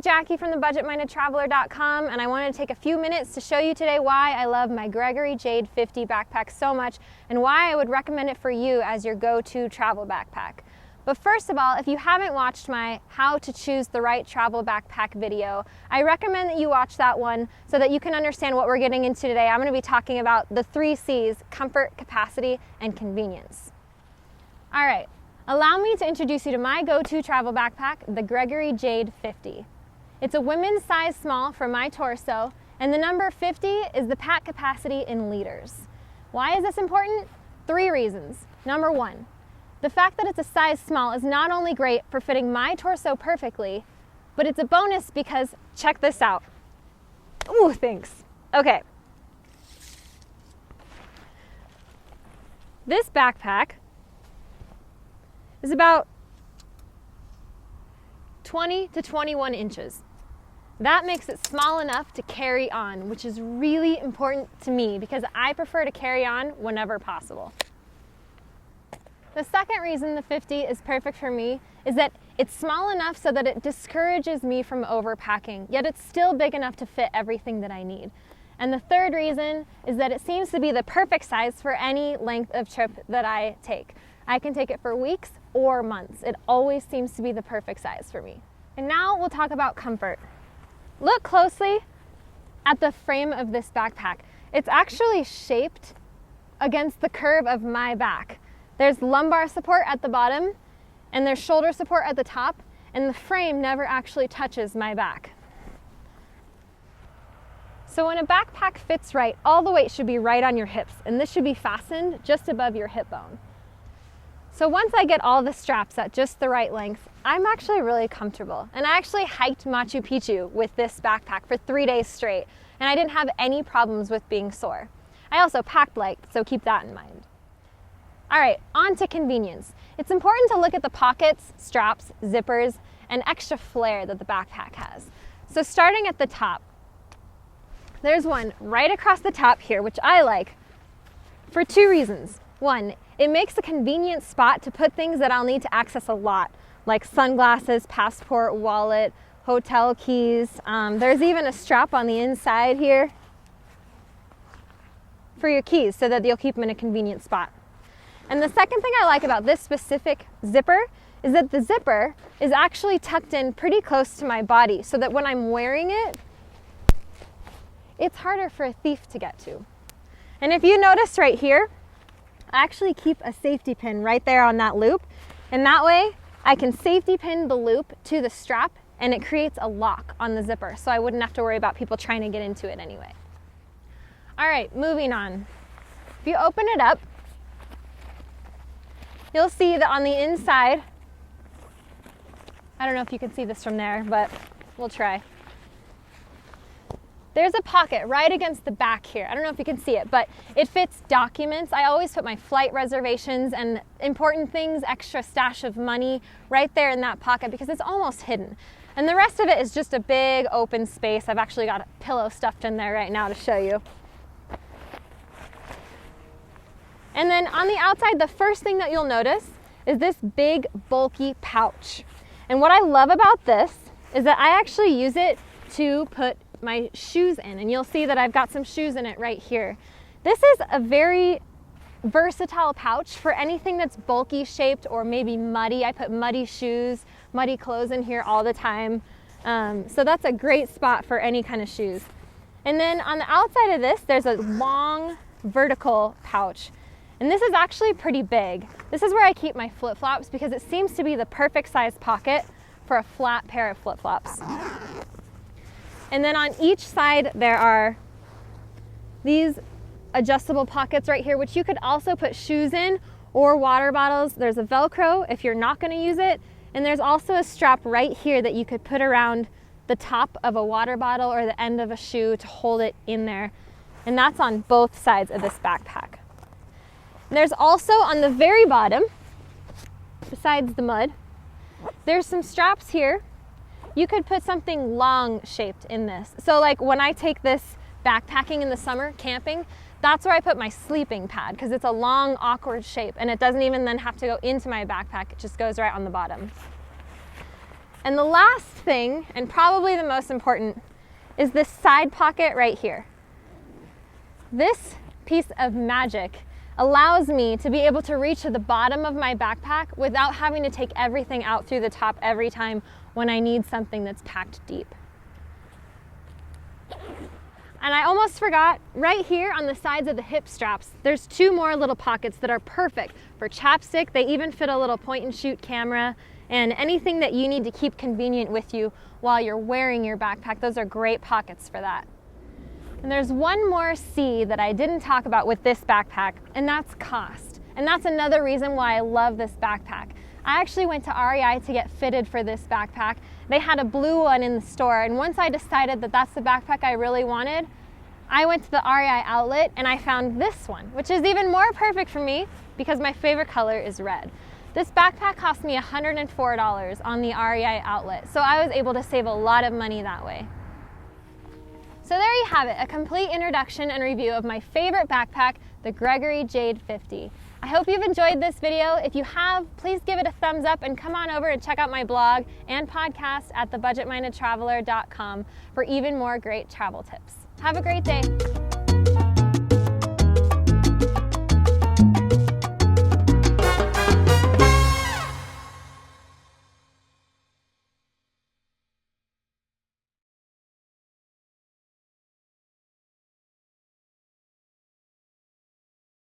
Jackie from thebudgetmindedtraveler.com, and I wanted to take a few minutes to show you today why I love my Gregory Jade 50 backpack so much and why I would recommend it for you as your go-to travel backpack. But first of all, if you haven't watched my How to Choose the Right Travel Backpack video, I recommend that you watch that one so that you can understand what we're getting into today. I'm going to be talking about the 3 C's: comfort, capacity, and convenience. All right, allow me to introduce you to my go-to travel backpack, the Gregory Jade 50. It's a women's size small for my torso, and the number 50 is the pack capacity in liters. Why is this important? 3 reasons. Number 1, the fact that it's a size small is not only great for fitting my torso perfectly, but it's a bonus because, check this out. Ooh, thanks. Okay. This backpack is about 20 to 21 inches. That makes it small enough to carry on, which is really important to me because I prefer to carry on whenever possible. The second reason the 50 is perfect for me is that it's small enough so that it discourages me from overpacking, yet it's still big enough to fit everything that I need. And the third reason is that it seems to be the perfect size for any length of trip that I take. I can take it for weeks or months. It always seems to be the perfect size for me. And now we'll talk about comfort. Look closely at the frame of this backpack. It's actually shaped against the curve of my back. There's lumbar support at the bottom, and there's shoulder support at the top, and the frame never actually touches my back. So when a backpack fits right, all the weight should be right on your hips, and this should be fastened just above your hip bone. So once I get all the straps at just the right length, I'm actually really comfortable. And I actually hiked Machu Picchu with this backpack for 3 days straight, and I didn't have any problems with being sore. I also packed light, so keep that in mind. All right, on to convenience. It's important to look at the pockets, straps, zippers, and extra flair that the backpack has. So starting at the top, there's one right across the top here, which I like for 2 reasons. 1, it makes a convenient spot to put things that I'll need to access a lot, like sunglasses, passport, wallet, hotel keys. There's even a strap on the inside here for your keys so that you'll keep them in a convenient spot. And the second thing I like about this specific zipper is that the zipper is actually tucked in pretty close to my body so that when I'm wearing it, it's harder for a thief to get to. And if you notice right here, I actually keep a safety pin right there on that loop, and that way I can safety pin the loop to the strap and it creates a lock on the zipper so I wouldn't have to worry about people trying to get into it anyway. All right, moving on. If you open it up, you'll see that on the inside, I don't know if you can see this from there, but we'll try. There's a pocket right against the back here. I don't know if you can see it, but it fits documents. I always put my flight reservations and important things, extra stash of money right there in that pocket because it's almost hidden. And the rest of it is just a big open space. I've actually got a pillow stuffed in there right now to show you. And then on the outside, the first thing that you'll notice is this big, bulky pouch. And what I love about this is that I actually use it to put my shoes in. And you'll see that I've got some shoes in it right here. This is a very versatile pouch for anything that's bulky shaped or maybe muddy. I put muddy shoes, muddy clothes in here all the time. So that's a great spot for any kind of shoes. And then on the outside of this, there's a long vertical pouch. And this is actually pretty big. This is where I keep my flip-flops because it seems to be the perfect size pocket for a flat pair of flip-flops. And then on each side, there are these adjustable pockets right here, which you could also put shoes in or water bottles. There's a Velcro if you're not going to use it. And there's also a strap right here that you could put around the top of a water bottle or the end of a shoe to hold it in there. And that's on both sides of this backpack. There's also on the very bottom, besides the mud, there's some straps here. You could put something long shaped in this. So like when I take this backpacking in the summer, camping, that's where I put my sleeping pad because it's a long, awkward shape and it doesn't even then have to go into my backpack. It just goes right on the bottom. And the last thing, and probably the most important, is this side pocket right here. This piece of magic allows me to be able to reach to the bottom of my backpack without having to take everything out through the top every time when I need something that's packed deep. And I almost forgot, right here on the sides of the hip straps, there's 2 more little pockets that are perfect for chapstick. They even fit a little point and shoot camera and anything that you need to keep convenient with you while you're wearing your backpack. Those are great pockets for that. And there's one more C that I didn't talk about with this backpack, and that's cost. And that's another reason why I love this backpack. I actually went to REI to get fitted for this backpack. They had a blue one in the store, and once I decided that that's the backpack I really wanted, I went to the REI Outlet and I found this one, which is even more perfect for me because my favorite color is red. This backpack cost me $104 on the REI Outlet, so I was able to save a lot of money that way. So there you have it, a complete introduction and review of my favorite backpack, the Gregory Jade 50. I hope you've enjoyed this video. If you have, please give it a thumbs up and come on over and check out my blog and podcast at thebudgetmindedtraveler.com for even more great travel tips. Have a great day.